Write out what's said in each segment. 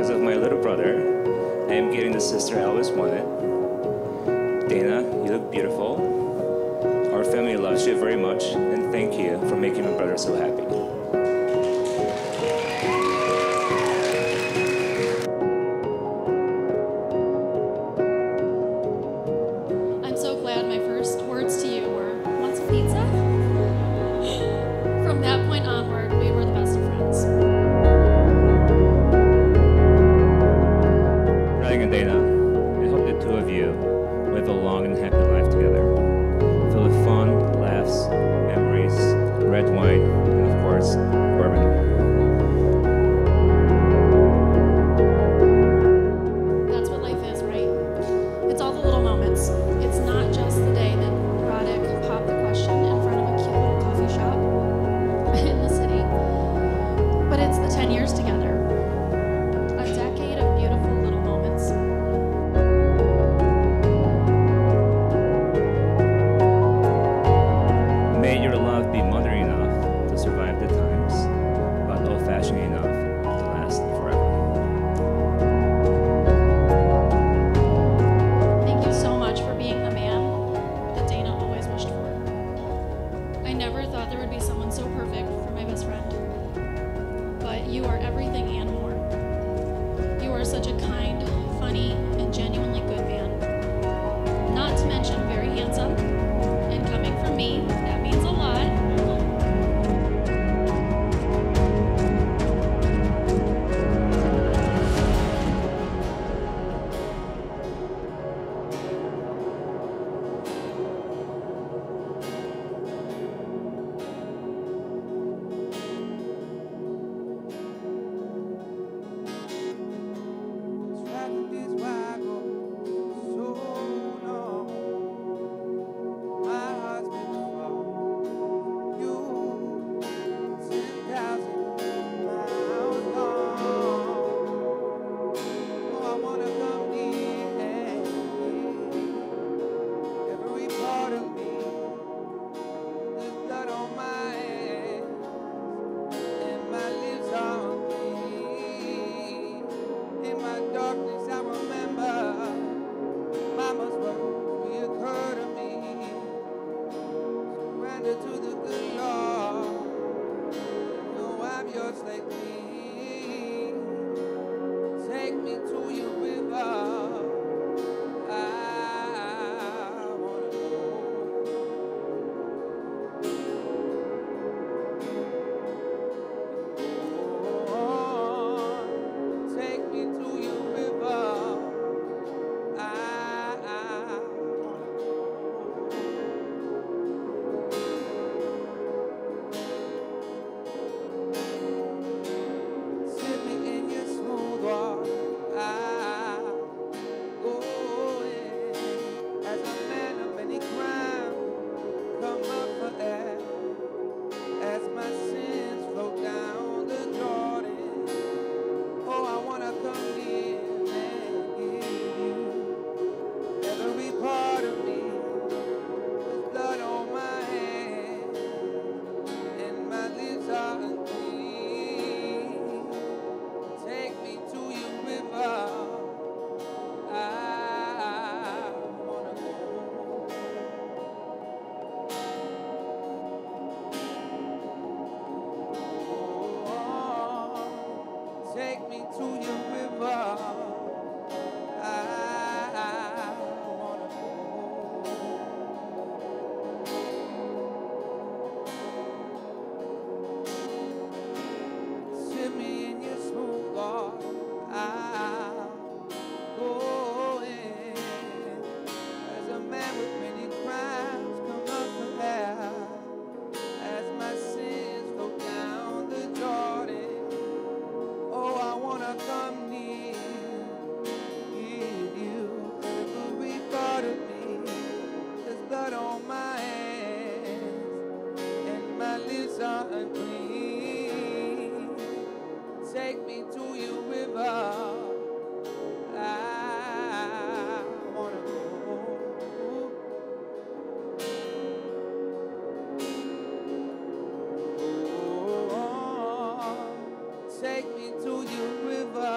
because of my little brother, I am getting the sister I always wanted. Dana, you look beautiful. Our family loves you very much, and thank you for making my brother so happy. I'm so glad my first words to you were, "Want some pizza?" From that point onward, we were the best of friends. Radek and Dana, I hope the two of you live a long and happy life together, filled with fun, laughs, memories, red wine, and of course, bourbon. That's what life is, right? It's all the little moments. It's not just the day that Radek popped the question in front of a cute little coffee shop in the city, but it's the 10 years together. A decade of beautiful little moments. May your love be modern enough to survive the times, but old-fashioned enough to last forever. Thank you so much for being the man that Dana always wished for. I never thought there would be someone so perfect for my best friend, but you are everything and more. You are such a kind, funny, and genuinely good man. Not to mention very handsome, and coming from me, that means a lot. Take me to your river. I wanna go. Sit me in your smooth water. I'll go in. As a man with many crimes come up for air. As my sins flow down the Jordan. Oh, I wanna come near you. Every part of me, there's blood on my hands, and my lips are unclean. Take me to your river. I wanna go. Oh, take me to your river.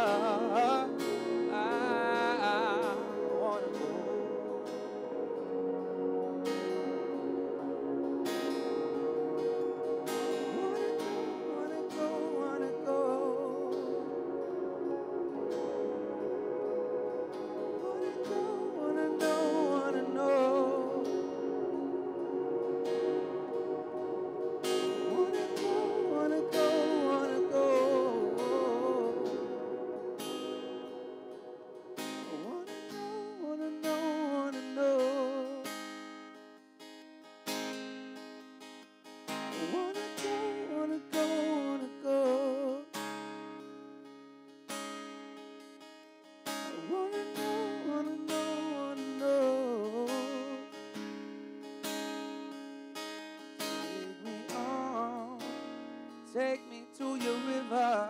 take me to your river.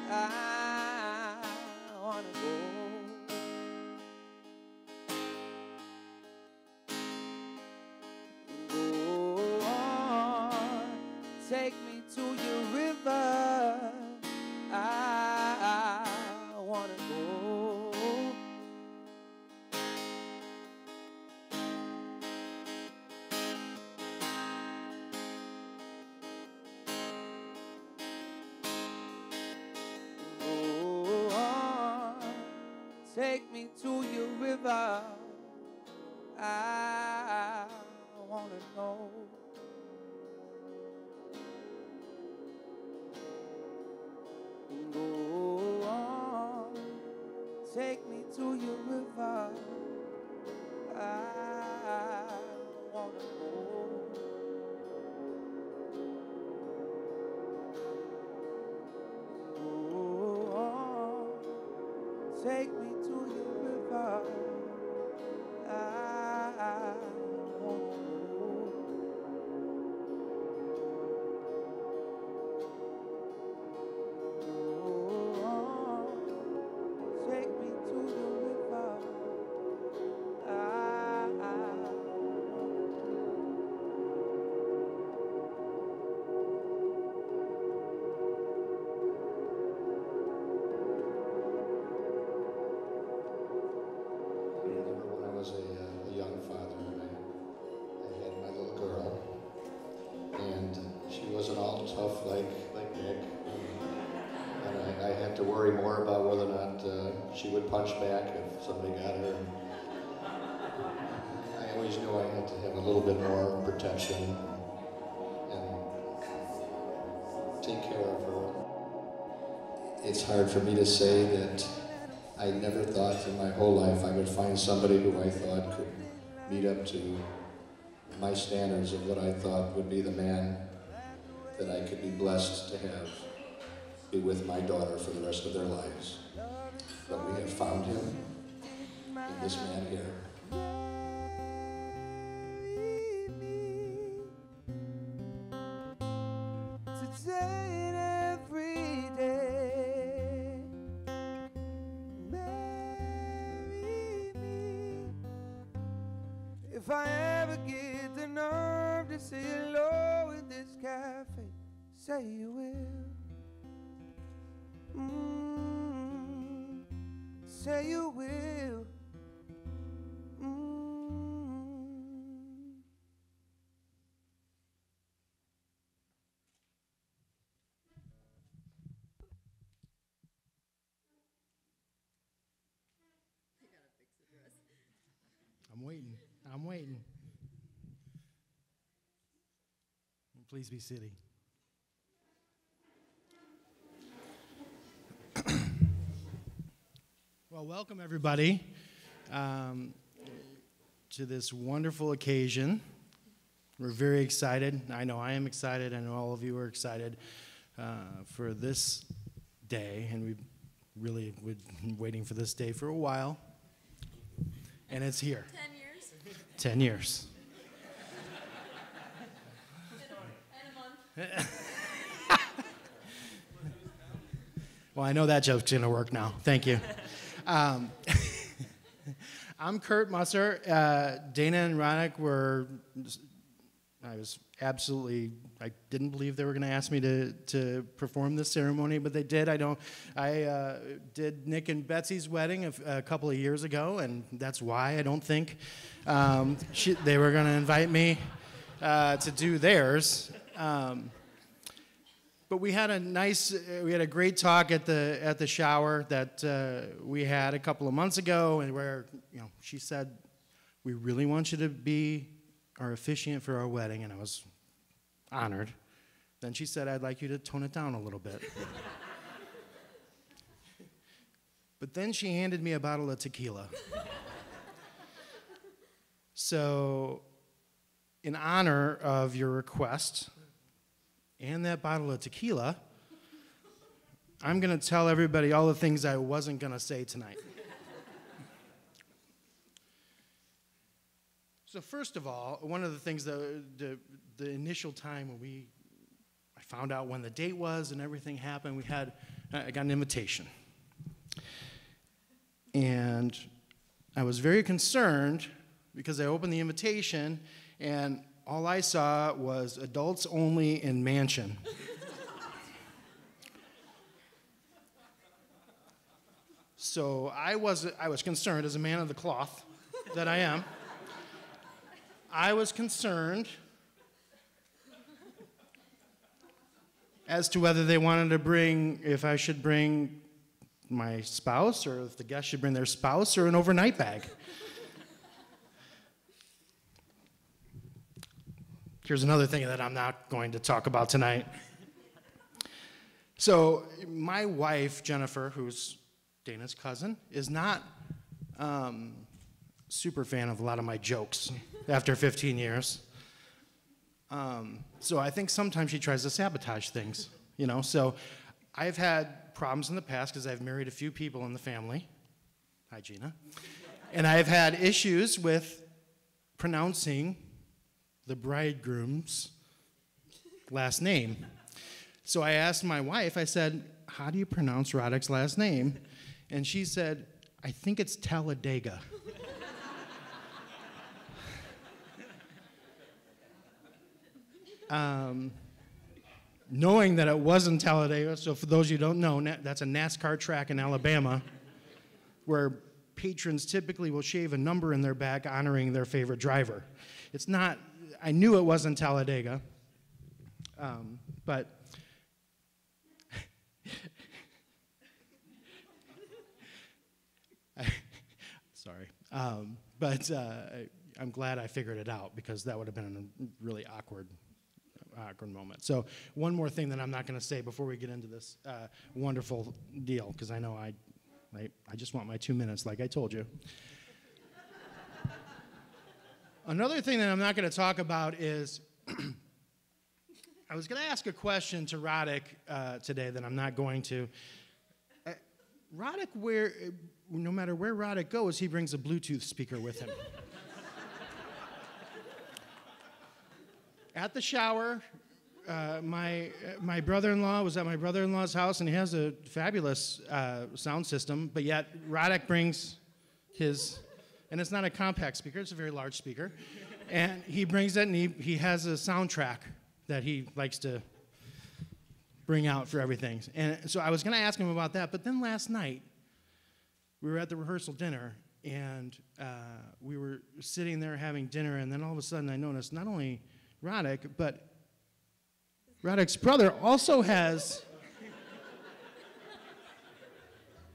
I wanna go. Go on, take me to your river. I wanna go. Go on, take me to your river. I wanna know. Go on, take me to your river. I wanna know. Go on, take me to your river. I wanna know. Go on, take me to your river. I wanna When I was a young father, I had my little girl, and she wasn't all tough like Nick. And I had to worry more about whether or not she would punch back if somebody got her. I always knew I had to have a little bit more protection and take care of her. It's hard for me to say that I never thought in my whole life I would find somebody who I thought could meet up to my standards of what I thought would be the man that I could be blessed to have be with my daughter for the rest of their lives. But we have found him in this man here. today and every day. Marry me. If I ever get the nerve to say hello in this cafe, say you will. Say you will. I'm waiting. Please be sitting. Well, welcome everybody to this wonderful occasion. We're very excited. I know I am excited. I know all of you are excited for this day, and we really been waiting for this day for a while. And it's here. 10 years. 10 years. And a month. Well, I know that joke's going to work now. Thank you. I'm Kurt Musser. Dana and Radek were, I didn't believe they were going to ask me to perform this ceremony, but they did. I did Nick and Betsy's wedding a couple of years ago, and that's why I don't think they were going to invite me to do theirs. But we had a great talk at the shower that we had a couple of months ago, and where she said, "We really want you to be our officiant for our wedding," and I was honored. Then she said, "I'd like you to tone it down a little bit." But then she handed me a bottle of tequila. So, in honor of your request and that bottle of tequila, I'm going to tell everybody all the things I wasn't going to say tonight. So first of all, one of the things, the initial time when I found out when the date was and everything happened. I got an invitation. And I was very concerned because I opened the invitation and all I saw was adults only in mansion. So I was concerned, as a man of the cloth that I am. I was concerned as to whether they wanted to bring, if I should bring my spouse, or if the guest should bring their spouse, or an overnight bag. Here's another thing that I'm not going to talk about tonight. So my wife, Jennifer, who's Dana's cousin, is not super fan of a lot of my jokes after 15 years. So I think sometimes she tries to sabotage things, you know. So I've had problems in the past because I've married a few people in the family. Hi, Gina. And I've had issues with pronouncing the bridegroom's last name. So I asked my wife, I said, how do you pronounce Radek's last name? And she said, I think it's Talladega. Knowing that it wasn't Talladega, so for those of you who don't know, that's a NASCAR track in Alabama where patrons typically will shave a number in their back honoring their favorite driver. It's not, I knew it wasn't Talladega, but sorry. I'm glad I figured it out because that would have been a really awkward moment. So one more thing that I'm not going to say before we get into this wonderful deal, because I know I just want my 2 minutes like I told you. Another thing that I'm not going to talk about is I was going to ask a question to Radek today that I'm not going to. Radek, no matter where Radek goes, he brings a Bluetooth speaker with him. At the shower, my brother-in-law was at my brother-in-law's house, and he has a fabulous sound system, but yet Radek brings his, and it's not a compact speaker, it's a very large speaker, and he brings it, and he has a soundtrack that he likes to bring out for everything. And so I was going to ask him about that, but then last night, we were at the rehearsal dinner, and we were sitting there having dinner, and then all of a sudden I noticed not only Radek, but Radek's brother also has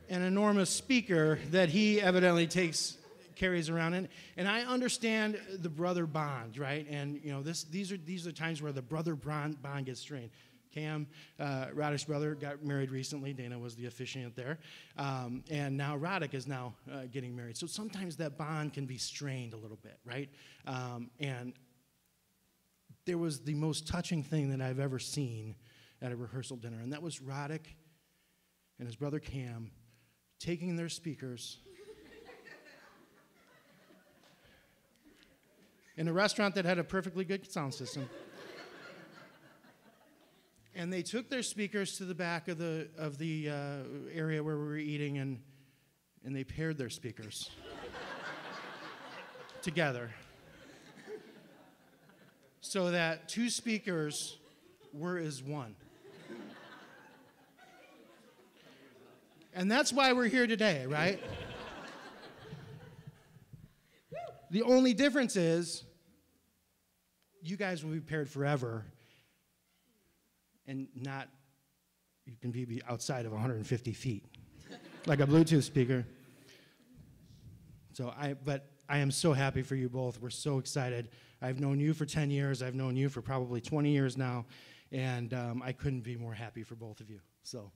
an enormous speaker that he evidently carries around. And I understand the brother bond, right? And you know, these are times where the brother bond gets strained. Cam, Radek's brother, got married recently. Dana was the officiant there. And now Radek is now getting married. So sometimes that bond can be strained a little bit, right? And there was the most touching thing that I've ever seen at a rehearsal dinner, and that was Radek and his brother Cam taking their speakers in a restaurant that had a perfectly good sound system. And they took their speakers to the back of the area where we were eating, and they paired their speakers together so that two speakers were as one. And that's why we're here today, right? The only difference is you guys will be paired forever, and not, you can be outside of 150 feet, like a Bluetooth speaker. But I am so happy for you both. We're so excited. I've known you for 10 years. I've known you for probably 20 years now, and I couldn't be more happy for both of you. So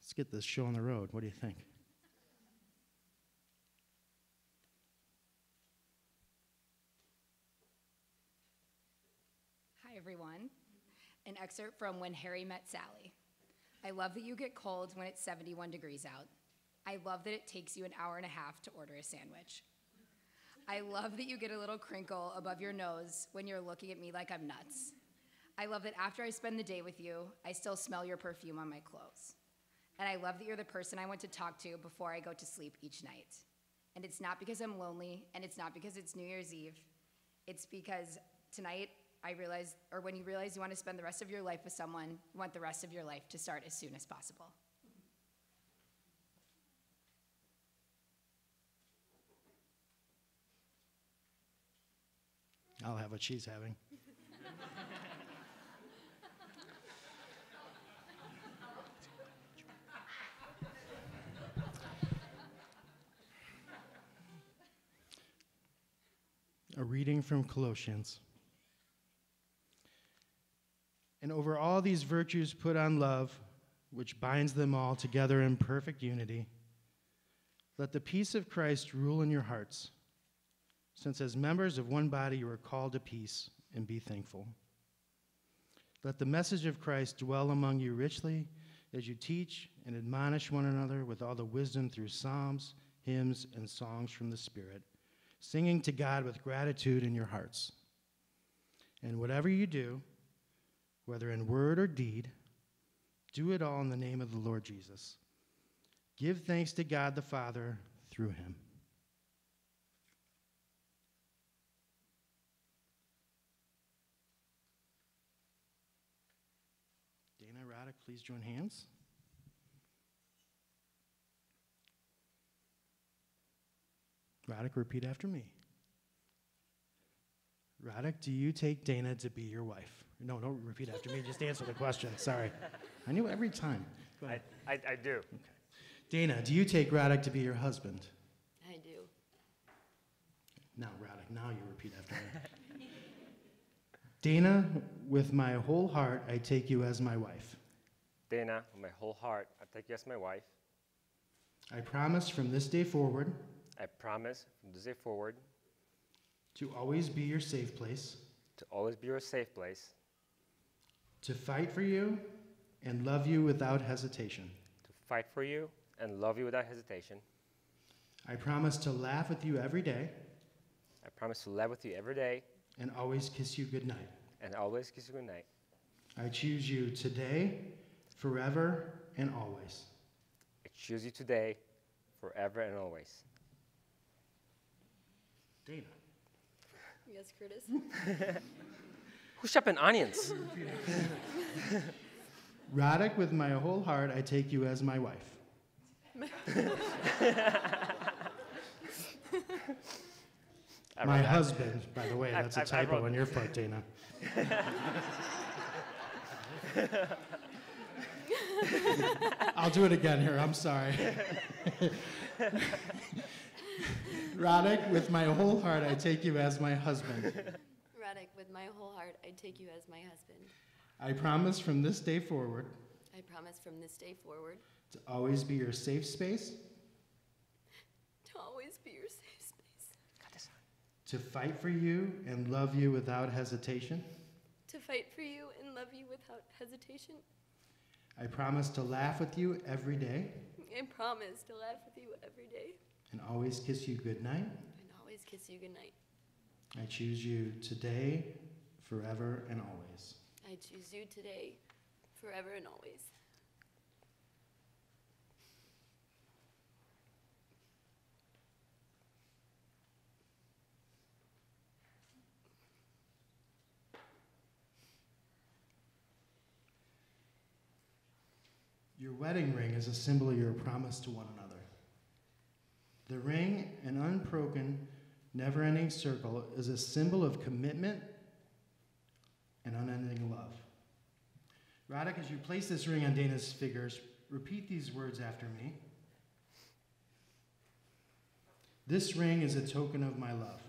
let's get this show on the road. What do you think? Hi, everyone. An excerpt from When Harry Met Sally. I love that you get cold when it's 71 degrees out. I love that it takes you an hour and a half to order a sandwich. I love that you get a little crinkle above your nose when you're looking at me like I'm nuts. I love that after I spend the day with you, I still smell your perfume on my clothes. And I love that you're the person I want to talk to before I go to sleep each night. And it's not because I'm lonely, and it's not because it's New Year's Eve. It's because tonight I realize, or when you realize you want to spend the rest of your life with someone, you want the rest of your life to start as soon as possible. I'll have what she's having. A reading from Colossians. And over all these virtues put on love, which binds them all together in perfect unity. Let the peace of Christ rule in your hearts, since as members of one body you are called to peace, and be thankful. Let the message of Christ dwell among you richly as you teach and admonish one another with all the wisdom through psalms, hymns, and songs from the Spirit, singing to God with gratitude in your hearts. And whatever you do, whether in word or deed, do it all in the name of the Lord Jesus. Give thanks to God the Father through him. Dana, Radek, please join hands. Radek, repeat after me. Radek, do you take Dana to be your wife? No, don't repeat after me. Just answer the question. Sorry. I knew every time. Go ahead. I do. Okay. Dana, do you take Radek to be your husband? I do. Now, Radek, now you repeat after me. Dana, with my whole heart, I take you as my wife. Dana, with my whole heart, I take you as my wife. I promise from this day forward I promise from this day forward to always be your safe place, to always be your safe place, to fight for you and love you without hesitation. to fight for you and love you without hesitation. I promise to laugh with you every day I promise to laugh with you every day and always kiss you goodnight. and always kiss you goodnight. I choose you today, forever, and always. I choose you today, forever and always. Dana. Yes, Curtis. Who's chopping onions? Radek, with my whole heart, I take you as my wife. My husband, by the way, that's a typo on your part, Dana. I'll do it again here, I'm sorry. Radek, with my whole heart, I take you as my husband. Radek, with my whole heart, I take you as my husband. I promise from this day forward I promise from this day forward to always be your safe space, to always be your safe space, to fight for you and love you without hesitation. to fight for you and love you without hesitation. I promise to laugh with you every day I promise to laugh with you every day and always kiss you goodnight. and always kiss you goodnight. I choose you today, forever, and always. I choose you today, forever and always. Your wedding ring is a symbol of your promise to one another. The ring, an unbroken, never-ending circle, is a symbol of commitment and unending love. Radek, as you place this ring on Dana's fingers, repeat these words after me. This ring is a token of my love.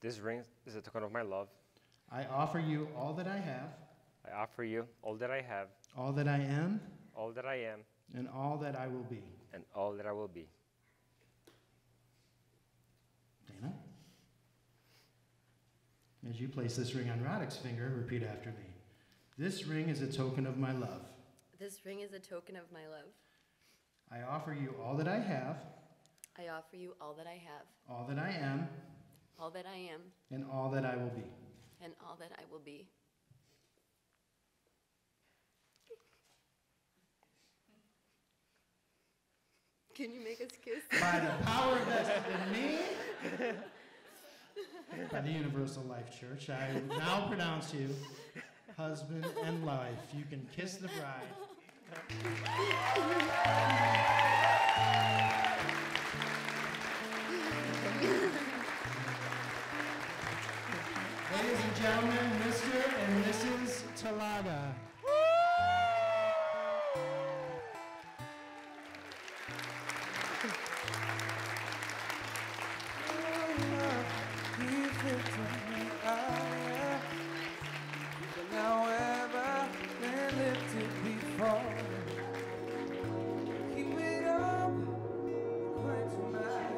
This ring is a token of my love. I offer you all that I have, I offer you all that I have, all that I am, all that I am, and all that I will be. and all that I will be. Dana? As you place this ring on Radek's finger, repeat after me. This ring is a token of my love. This ring is a token of my love. I offer you all that I have, I offer you all that I have, all that I am, all that I am, and all that I will be. and all that I will be. Can you make us kiss? By the power vested in me, by the Universal Life Church, I now pronounce you husband and wife. You can kiss the bride. Ladies and gentlemen, Mr. and Mrs. Talaga.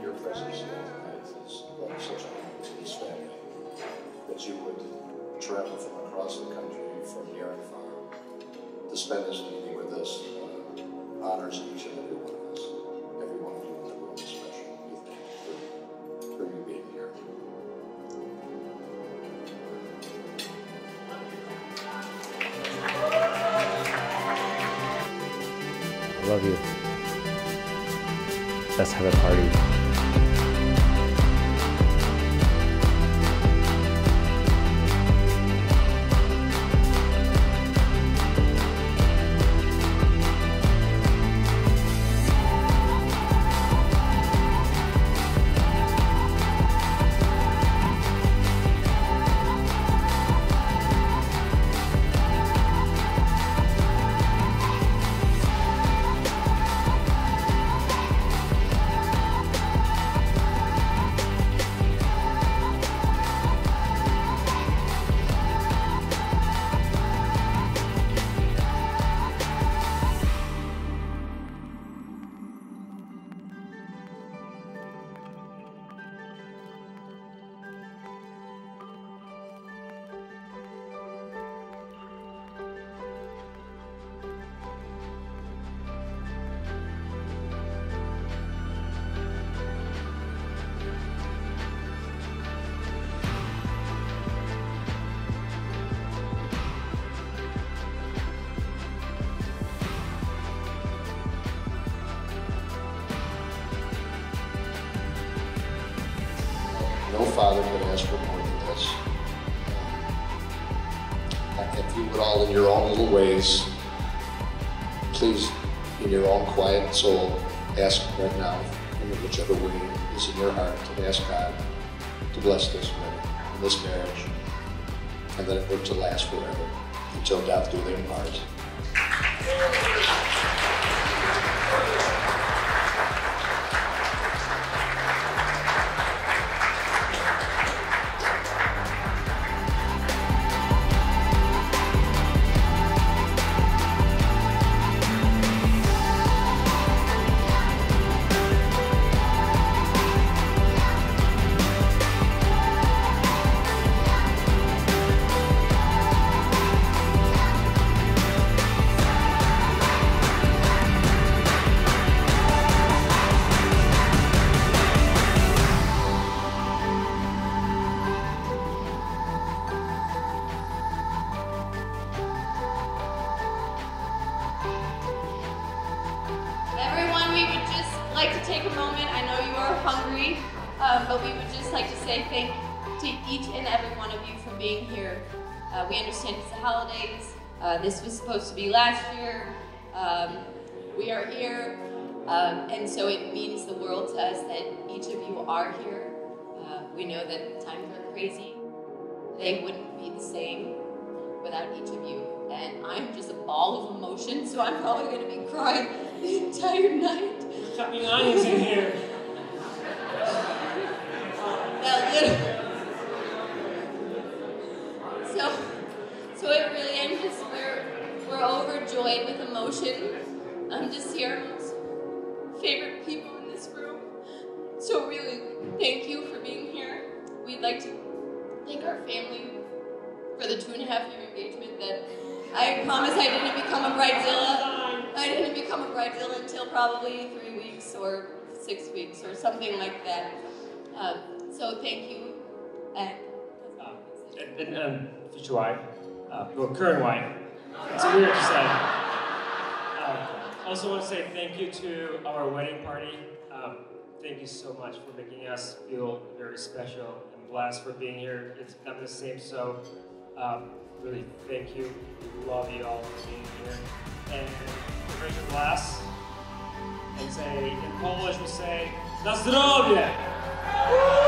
Your presence is such a peace family that you would travel from across the country, from near and far, to spend this evening with us honors each and every one of us. Every one of you in the room is special. We thank you for you being here. I love you. Let's have a party. No father could ask for more than this. If you would all, in your own little ways, please, in your own quiet soul, ask right now, in whichever way is in your heart, to ask God to bless this wedding and this marriage, and let it work to last forever, until death do them part. Everyone, we would just like to take a moment. I know you are hungry, but we would just like to say thank to each and every one of you for being here. We understand it's the holidays. This was supposed to be last year. We are here, and so it means the world to us that each of you are here. We know that times are crazy. They wouldn't be the same without each of you. And I'm just a ball of emotion, so I'm probably going to be crying the entire night. Cut me onions in here. So it really, we're overjoyed with emotion. I'm just here, our most favorite people in this room. So really, thank you for being here. We'd like to thank our family for the 2.5-year engagement that I promise I didn't become a bridezilla. I didn't become a bridezilla until probably 3 weeks or 6 weeks or something like that. So thank you. And future wife, your current wife. It's weird to say. also want to say thank you to our wedding party. Thank you so much for making us feel very special and blessed for being here. It's not the same, so really thank you. We love you all for being here. And raise your glass and say, in Polish we'll say, na zdrowie!